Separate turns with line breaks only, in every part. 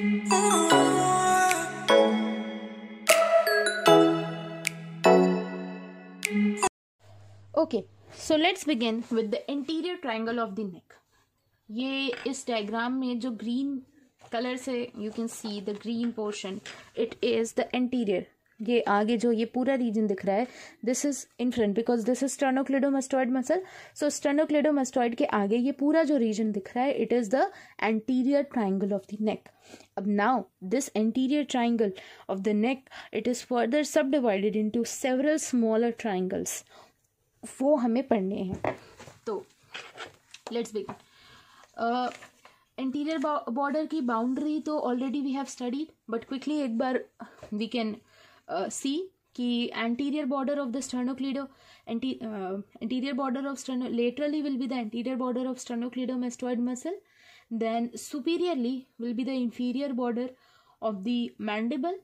Okay, so let's begin with the anterior triangle of the neck. ये इस diagram में जो green color से you can see the green portion, it is the anterior. ये आगे जो ये पूरा region दिख रहा है, this is in front because this is sternocleidomastoid muscle. So sternocleidomastoid के आगे ये पूरा जो region दिख रहा है, it is the anterior triangle of the neck. अब now this anterior triangle of the neck, it is further subdivided into several smaller triangles. वो हमें पढ़ने हैं. तो लेट्स बिगिन. एंटीरियर बॉर्डर की बाउंड्री तो already we have studied, but quickly एक बार वी कैन सी कि anterior border of the sternocleido anterior border of laterally will be the anterior border of sternocleidomastoid muscle, then superiorly will be the inferior border of the mandible,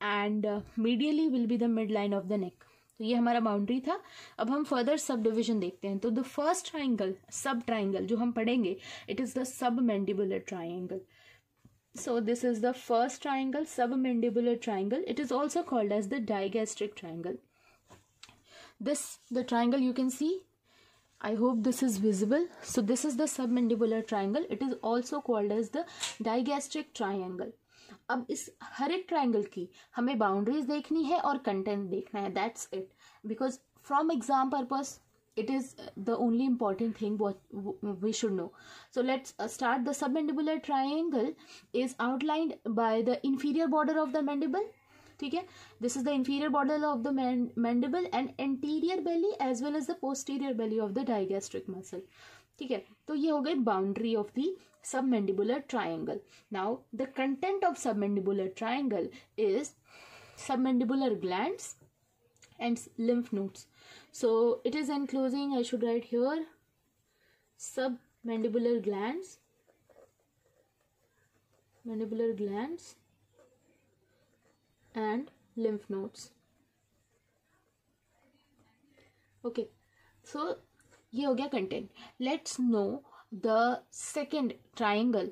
and medially will be the midline of the neck. तो ये हमारा boundary था. अब हम further sub division देखते हैं. तो the first triangle, सब ट्राइंगल जो हम पढ़ेंगे, it is the submandibular triangle. So this is the first triangle, submandibular triangle. It is also called as the digastric triangle. The triangle you can see, I hope this is visible. So this is the submandibular triangle. It is also called as the digastric triangle. अब इस हर एक triangle की हमें boundaries देखनी है और content देखना है. That's it. Because from exam purpose it is the only important thing what we should know. So let's start. The submandibular triangle is outlined by the inferior border of the mandible. ठीक है, this is the inferior border of the mandible and anterior belly as well as the posterior belly of the digastric muscle. ठीक है, तो ये हो गई boundary of the submandibular triangle. Now the content of submandibular triangle is submandibular glands and lymph nodes. So it is enclosing, I should write here, submandibular glands, mandibular glands and lymph nodes. Okay, so ये हो गया content. Let's know the second triangle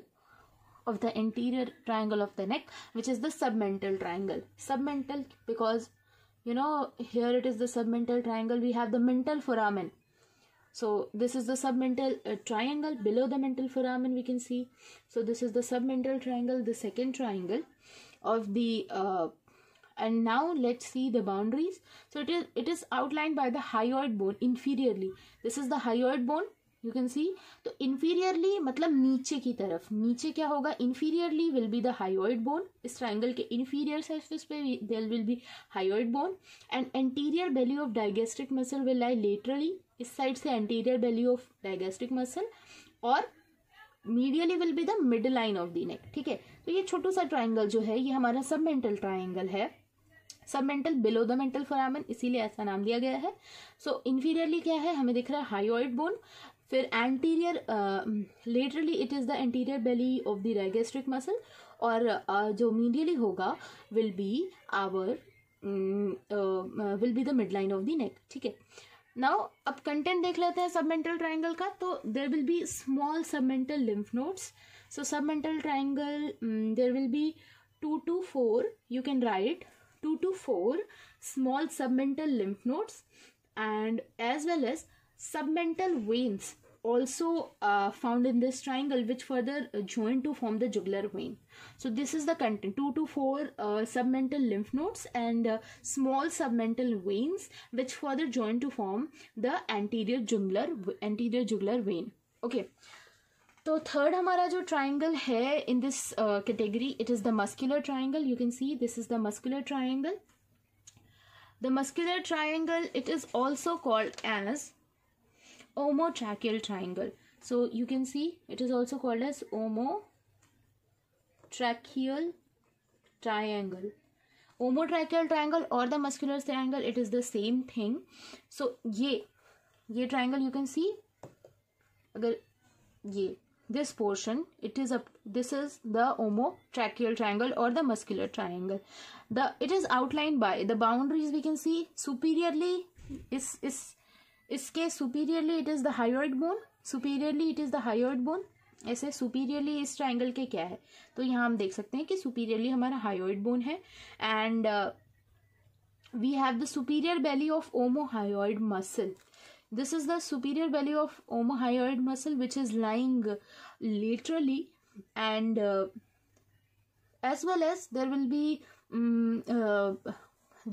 of the anterior triangle of the neck, which is the submental triangle. Submental because you know here it is the submental triangle. We have the mental foramen. So this is the submental triangle. Below the mental foramen we can see. So this is the submental triangle, the second triangle of the and now let's see the boundaries. So it is outlined by the hyoid bone inferiorly. This is the hyoid bone. You can see. तो inferiorly मतलब नीचे की तरफ. नीचे क्या होगा? Inferiorly will be the hyoid bone. इस triangle के inferior surface पे there will be hyoid bone, and anterior belly of digastric muscle will lie laterally. इस side से anterior belly of digastric muscle, और medially will be the midline of the neck. ठीक है, तो ये छोटा सा triangle जो है ये हमारा submental triangle है. Submental below the mental foramen, इसीलिए ऐसा नाम दिया गया है. सो इंफीरियरली क्या है? हमें दिख रहा है हाइयोइड बोन. फिर anterior laterally it is the anterior belly of the digastric muscle, और जो मीडियली होगा will be the midline of the neck. ठीक है, नाउ अब कंटेंट देख लेते हैं सबमेंटल ट्राइंगल का. तो there will be small submental lymph nodes. So submental triangle there will be 2 to 4, you can write 2 to 4 small submental lymph nodes, and as well as submental veins also found in this triangle, which further join to form the jugular vein. So this is the content: 2 to 4 submental lymph nodes and small submental veins, which further join to form the anterior jugular vein. Okay. तो third हमारा जो triangle है in this category, it is the muscular triangle. You can see this is the muscular triangle. The muscular triangle, it is also called as omotracheal triangle. So you can see it is also called as omotracheal triangle. Omotracheal triangle or the muscular triangle, it is the same thing. So ये triangle you can see, अगर ये this portion, this is the omotracheal triangle or the muscular triangle. It is outlined by the boundaries. We can see superiorly इसके superiorly it is the hyoid bone. ऐसे superiorly इस triangle के क्या है, तो यहाँ हम देख सकते हैं कि सुपीरियरली हमारा हायोइड बोन है and we have the superior belly of omohyoid muscle. This is the superior belly of omohyoid muscle which is lying laterally, and as well as there will be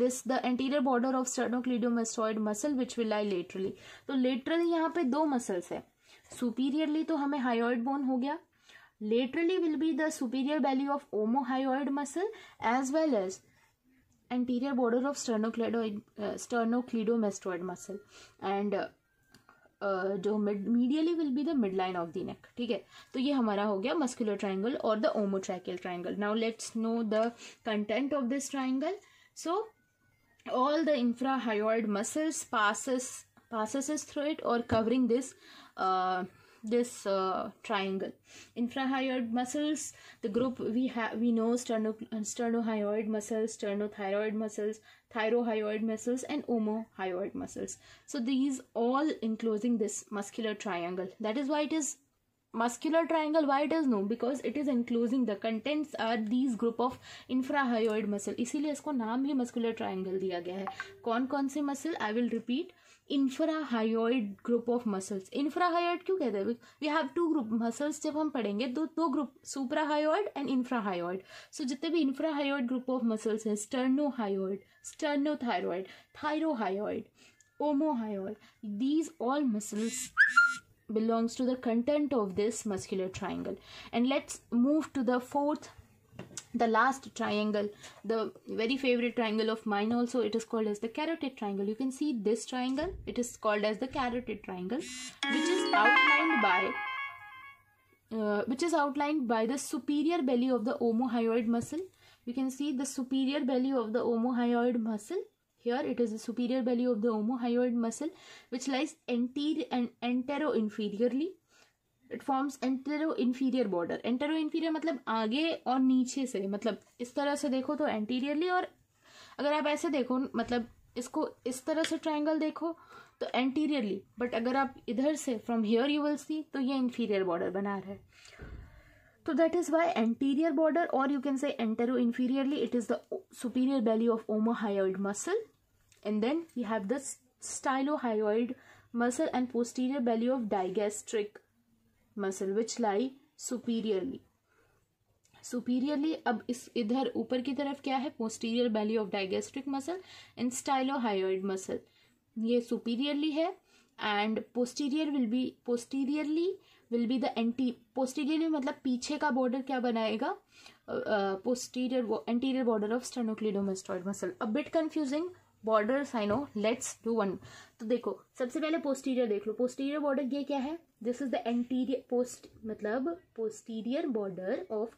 this the anterior border of sternocleidomastoid muscle which will lie laterally. तो laterally यहाँ पे दो muscles है. Superiorly तो हमें hyoid bone हो गया. Laterally will be the superior belly of omohyoid muscle as well as anterior border of sternocleidomastoid muscle, and जो medially will be the midline of the neck. ठीक है, तो ये हमारा हो गया muscular triangle or the omotracheal triangle. Now let's know the content of this triangle. So all the infrahyoid muscles passes through it or covering this triangle. Infrahyoid muscles, the group we know sternohyoid muscles, sternothyroid muscles, thyrohyoid muscles, and omohyoid muscles. So these all enclosing this muscular triangle. That is why it is muscular triangle. Why it is? No, because it is enclosing, the contents are these group of infrahyoid muscle, इसीलिए इसको नाम ही muscular triangle दिया गया है. कौन कौन से muscle? I will repeat. Infrahyoid group of muscles. Infrahyoid क्यों कहते हैं? We have two group muscles. जब हम पढ़ेंगे दो group, suprahyoid and infrahyoid. So जितने भी infrahyoid group of muscles हैं, sternohyoid, sternothyroid, thyrohyoid, omohyoid, these all muscles belongs to the content of this muscular triangle. And let's move to the the last triangle, the very favorite triangle of mine also. It is called as the carotid triangle. You can see this triangle, it is called as the carotid triangle, which is outlined by the superior belly of the omohyoid muscle. You can see the superior belly of the omohyoid muscle. Here it is the superior belly of the omohyoid muscle which lies anterior and antero-inferiorly. It forms antero-inferior border. Antero-inferior मतलब आगे और नीचे से, मतलब इस तरह से देखो तो anteriorly, और अगर आप ऐसे देखो मतलब इसको इस तरह से triangle देखो तो anteriorly, but अगर आप इधर से from here you will see तो ये inferior border बना रहा है. So that is why anterior border, or you can say antero-inferiorly, it is the superior belly of omohyoid muscle, and then we have the stylohyoid muscle and posterior belly of digastric muscle which lie superiorly. अब इस इधर ऊपर की तरफ क्या है? posterior belly of digastric muscle and stylohyoid muscle. ये superiorly है, and posteriorly will be the posteriorly मतलब पीछे का border क्या बनाएगा? Anterior border of sternocleidomastoid muscle. A bit confusing borders, I know. Let's do one. तो देखो सबसे पहले posterior देख लो. posterior border ये क्या है? This is the anterior posterior border of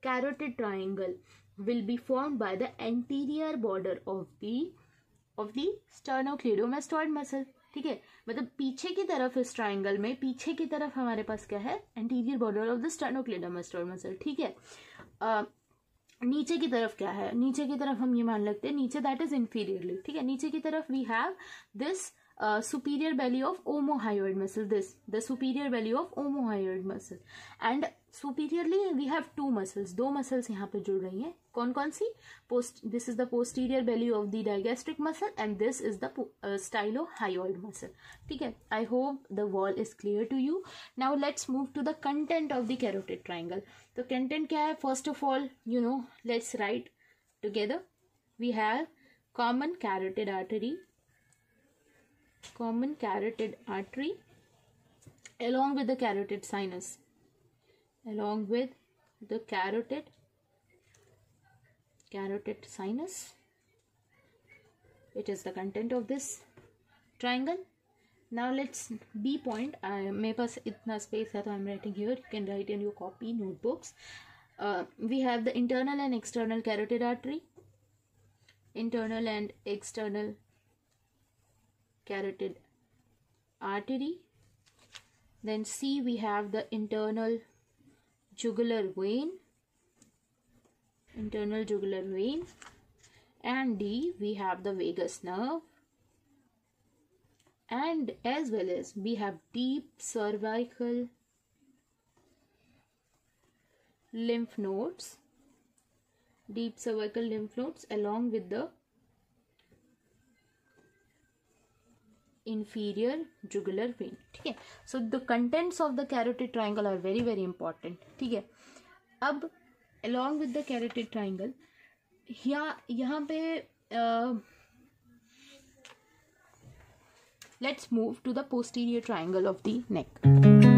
carotid triangle will be formed by the anterior border of the sternocleidomastoid muscle. ठीक है, मतलब पीछे की तरफ इस ट्राइंगल में पीछे की तरफ हमारे पास क्या है? Anterior border of the sternocleidomastoid muscle. ठीक है, नीचे की तरफ क्या है? नीचे की तरफ हम ये मान लगते हैं नीचे, दैट इज इंफीरियरली. ठीक है, नीचे की तरफ we have this superior belly of omohyoid muscle, the superior belly of omohyoid muscle, and superiorly we have two muscles, दो muscles यहाँ पे जुड़ रही हैं. कौन कौन सी? This is the posterior belly of the digastric muscle and this is the stylohyoid muscle. ठीक है, I hope the wall is clear to you. Now let's move to the content of the carotid triangle. तो content क्या है? First of all, let's write together. We have common carotid artery along with the carotid sinus, it is the content of this triangle. Now let's B point. मेरे पास इतना space है तो I'm writing here. You can write in your copy notebooks. We have the internal and external carotid artery, internal and external carotid artery. Then C, we have the internal jugular vein, and D, we have the vagus nerve, and as well as we have deep cervical lymph nodes, deep cervical lymph nodes along with the inferior jugular vein. ठीक है. So the contents of the carotid triangle are very very important. ठीक है. अब along with the carotid triangle यहाँ पे let's move to the posterior triangle of the neck.